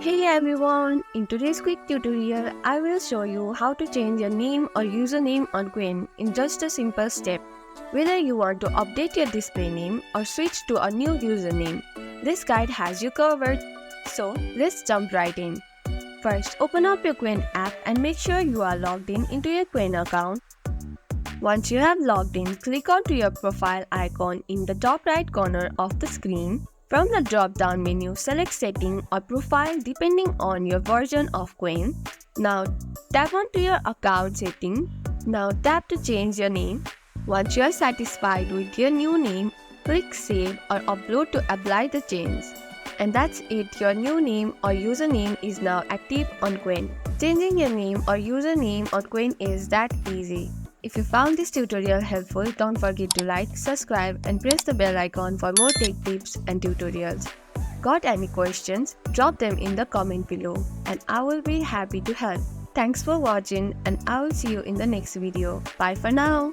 Hey everyone, in today's quick tutorial, I will show you how to change your name or username on Qwen in just a simple step. Whether you want to update your display name or switch to a new username, this guide has you covered. So let's jump right in. First, open up your Qwen app and make sure you are logged in into your Qwen account. Once you have logged in, click onto your profile icon in the top right corner of the screen. From the drop-down menu, select Setting or Profile depending on your version of Qwen. Now tap onto your account setting. Now tap to change your name. Once you are satisfied with your new name, click Save or Upload to apply the change. And that's it, your new name or username is now active on Qwen. Changing your name or username on Qwen is that easy. If you found this tutorial helpful, don't forget to like, subscribe and press the bell icon for more tech tips and tutorials. Got any questions? Drop them in the comment below and I will be happy to help. Thanks for watching and I will see you in the next video. Bye for now.